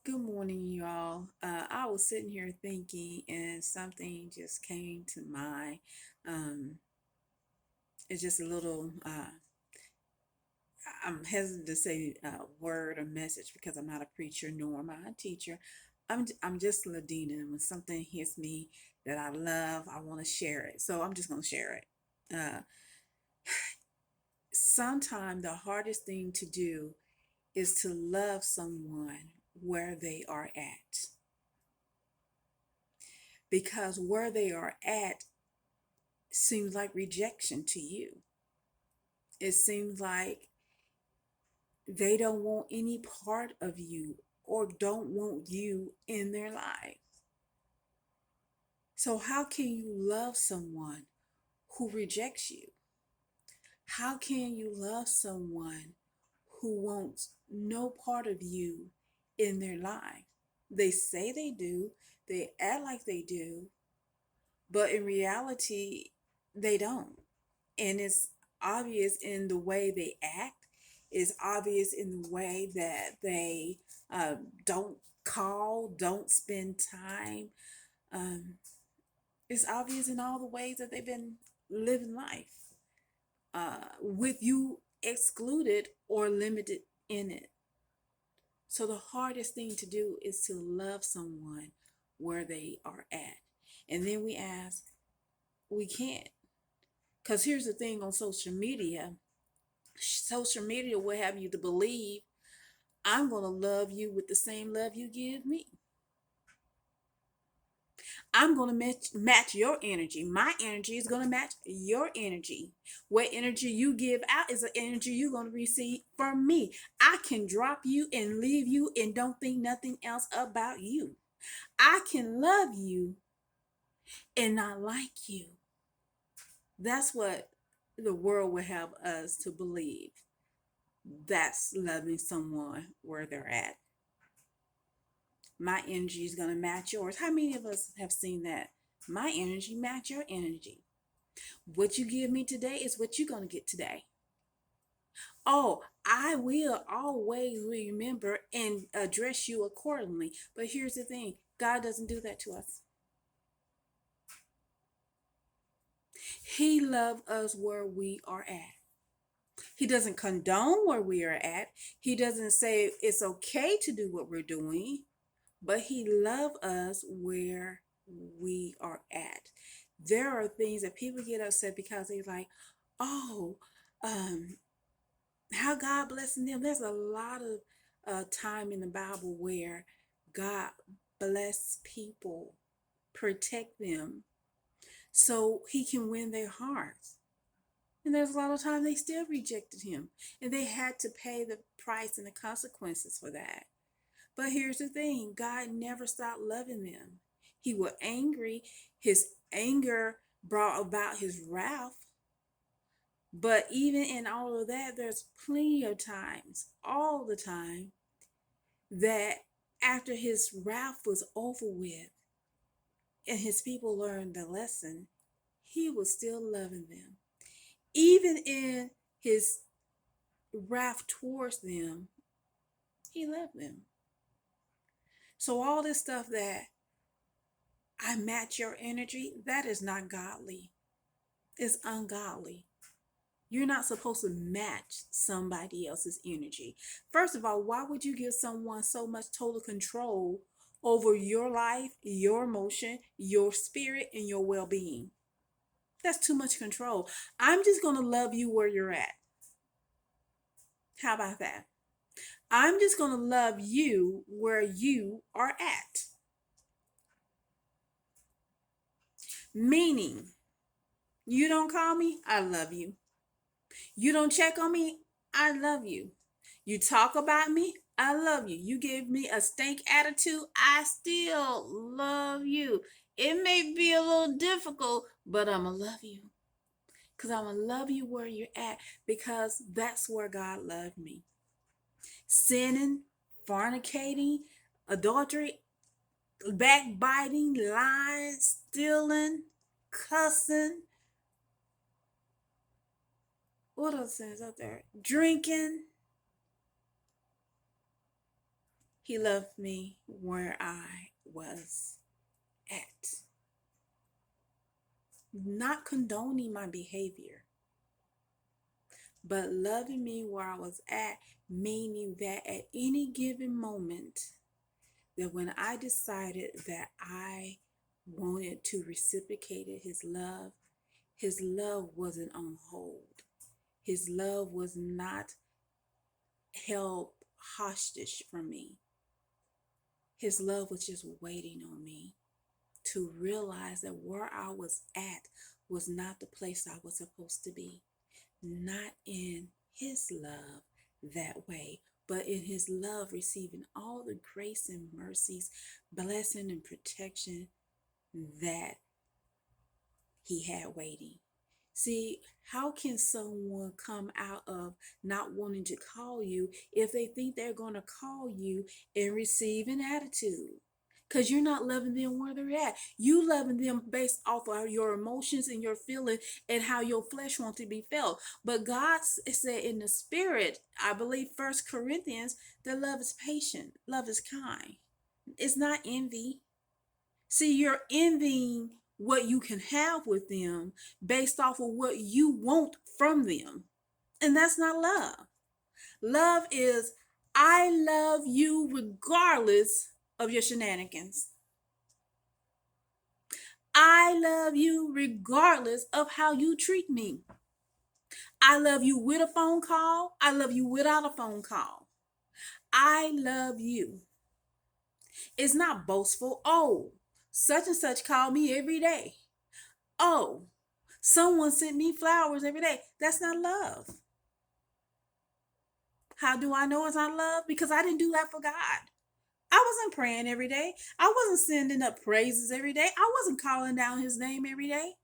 Good morning, y'all. I was sitting here thinking, and something just came to mind. Um, it's just a little, I'm hesitant to say word or message because I'm not a preacher nor am I a teacher. I'm just Ladina, and when something hits me that I love, I want to share it. So I'm just going to share it. Sometimes the hardest thing to do is to love someone where they are at, because where they are at seems like rejection to you. It seems like they don't want any part of you or don't want you in their life. So, how can you love someone who rejects you? How can you love someone who wants no part of you in their life? They say they do, they act like they do, but in reality, they don't. And it's obvious in the way they act, it's obvious in the way that they don't call, don't spend time. um, it's obvious in all the ways that they've been living life, with you excluded or limited in it. So the hardest thing to do is to love someone where they are at. And then we ask, we can't. Because here's the thing: on social media will have you to believe I'm going to love you with the same love you give me. I'm going to match your energy. My energy is going to match your energy. What energy you give out is the energy you're going to receive from me. I can drop you and leave you and don't think nothing else about you. I can love you and not like you. That's what the world will have us to believe. That's loving someone where they're at. My energy is going to match yours. How many of us have seen that? My energy match your energy. What you give me today is what you're going to get today. Oh, I will always remember and address you accordingly. But here's the thing: God doesn't do that to us. He loves us where we are at. He doesn't condone where we are at. He doesn't say it's okay to do what we're doing, but He loves us where we are at. There are things that people get upset because they're like, oh, um, how God blessing them. There's a lot of time in the Bible where God bless people, protect them, so He can win their hearts. And there's a lot of time they still rejected Him, and they had to pay the price and the consequences for that. But here's the thing: God never stopped loving them. He was angry. His anger brought about His wrath. But even in all of that, there's plenty of times, all the time, that after His wrath was over with and His people learned the lesson, He was still loving them. Even in His wrath towards them, He loved them. So all this stuff that I match your energy, that is not godly. It's ungodly. You're not supposed to match somebody else's energy. First of all, why would you give someone so much total control over your life, your emotion, your spirit, and your well being? That's too much control. I'm just going to love you where you're at. How about that? I'm just going to love you where you are at. Meaning, you don't call me, I love you. You don't check on me, I love you. You talk about me, I love you. You give me a stank attitude, I still love you. It may be a little difficult, but I'm going to love you. Because I'm going to love you where you're at, because that's where God loved me. Sinning, fornicating, adultery, backbiting, lying, stealing, cussing. What else is out there? Drinking. He loved me where I was at, not condoning my behavior, but loving me where I was at, meaning that at any given moment, that when I decided that I wanted to reciprocate his love wasn't on hold. His love was not held hostage from me. His love was just waiting on me to realize that where I was at was not the place I was supposed to be. Not in his love that way, but in his love, receiving all the grace and mercies, blessing and protection that he had waiting. See, how can someone come out of not wanting to call you if they think they're going to call you and receive an attitude? Because you're not loving them where they're at. You loving them based off of your emotions and your feeling and how your flesh wants to be felt. But God said in the spirit, I believe First Corinthians, that love is patient, love is kind. It's not envy. See, you're envying what you can have with them based off of what you want from them. And that's not love. Love is, I love you regardless of your shenanigans. I love you regardless of how you treat me. I love you with a phone call. I love you without a phone call. I love you. It's not boastful. Oh, such and such called me every day. Oh, someone sent me flowers every day. That's not love. How do I know it's not love? Because I didn't do that for God. I wasn't praying every day. I wasn't sending up praises every day. I wasn't calling down his name every day.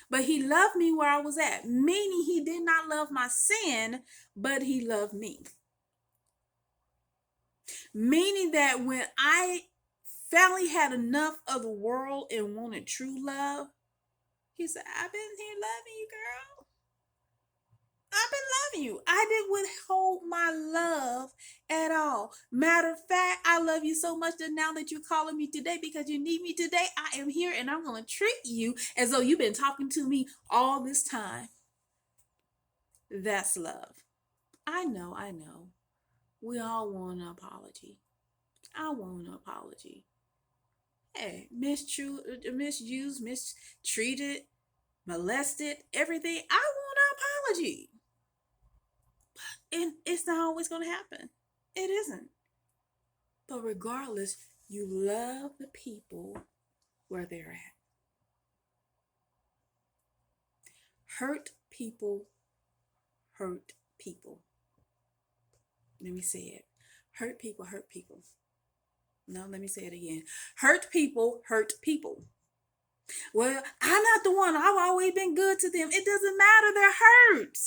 But he loved me where I was at, meaning he did not love my sin, but he loved me. Meaning that when I finally had enough of the world and wanted true love, he said, I've been here loving you, girl. I've been loving you. I didn't withhold my love at all. Matter of fact, I love you so much that now that you're calling me today because you need me today, I am here and I'm going to treat you as though you've been talking to me all this time. That's love. I know, I know. We all want an apology. I want an apology. Hey, misused, mistreated, molested, everything. I want an apology. And it's not always going to happen. It isn't. But regardless, you love the people where they're at. Hurt people hurt people. Let me say it. Hurt people hurt people. No, let me say it again. Hurt people hurt people. Well, I'm not the one. I've always been good to them. It doesn't matter. They're hurt.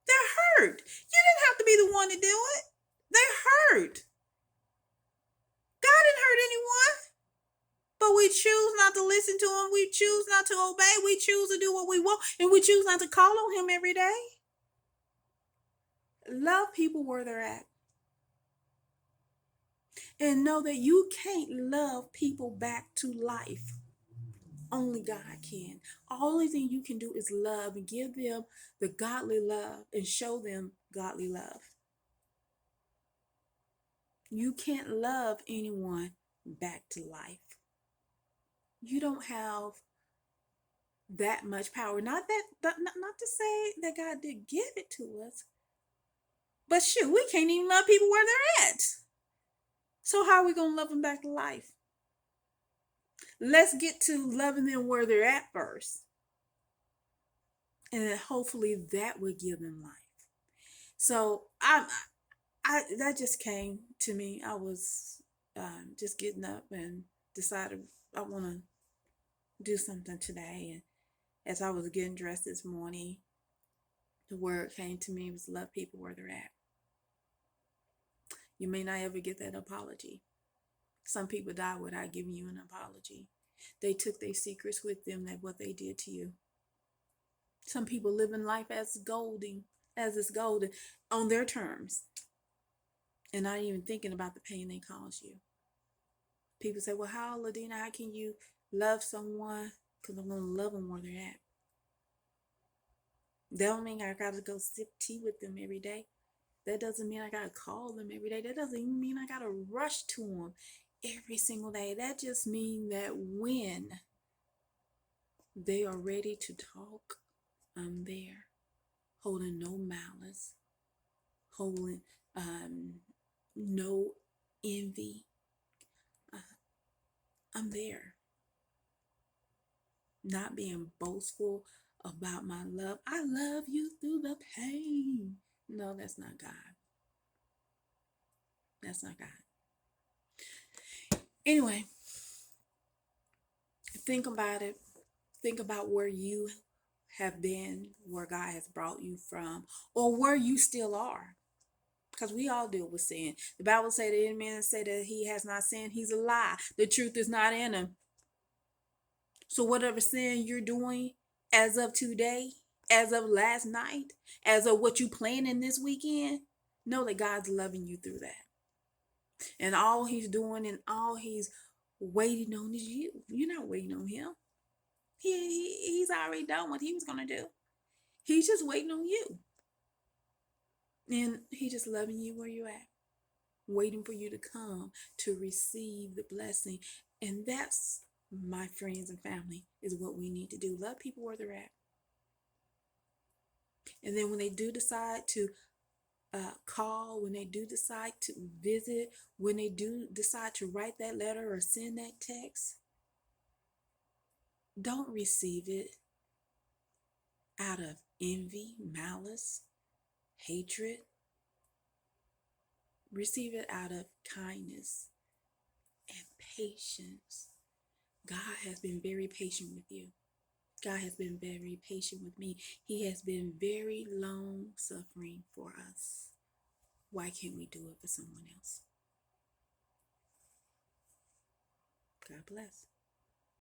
They're hurt. You didn't have to be the one to do it. They're hurt. God didn't hurt anyone. But we choose not to listen to him. We choose not to obey. We choose to do what we want. And we choose not to call on him every day. Love people where they're at. And know that you can't love people back to life. Only God can. Only thing you can do is love and give them the godly love and show them godly love. You can't love anyone back to life. You don't have that much power. Not to say that God did give it to us, but shoot, we can't even love people where they're at. So how are we gonna love them back to life? Let's get to loving them where they're at first, and then hopefully that will give them life. So I that just came to me. I was just getting up and decided I want to do something today, and as I was getting dressed this morning, the word came to me was love people where they're at. You may not ever get that apology. Some people die without giving you an apology. They took their secrets with them, that what they did to you. Some people live in life as it's golden on their terms. and not even thinking about the pain they cause you. People say, well, how, Ladina, how can you love someone? Because I'm going to love them where they're at. That don't mean I got to go sip tea with them every day. That doesn't mean I got to call them every day. That doesn't even mean I got to rush to them every single day. That just means that when they are ready to talk, I'm there, holding no malice, holding no envy. Uh, I'm there, not being boastful about my love. I love you through the pain. No, that's not God. That's not God. Anyway, think about it. Think about where you have been, where God has brought you from, or where you still are. Because we all deal with sin. The Bible says that any man say that he has not sinned, he's a lie. The truth is not in him. So whatever sin you're doing as of today, as of last night, as of what you planning this weekend, know that God's loving you through that. And all he's doing and all he's waiting on is you. You're not waiting on him. He's already done what he was going to do. He's just waiting on you. And he's just loving you where you're at, waiting for you to come to receive the blessing. And that's, my friends and family, is what we need to do. Love people where they're at. And then when they do decide to call, when they do decide to visit, when they do decide to write that letter or send that text, don't receive it out of envy, malice, hatred. Receive it out of kindness and patience. God has been very patient with you. God has been very patient with me. He has been very long suffering for us. Why can't we do it for someone else? God bless.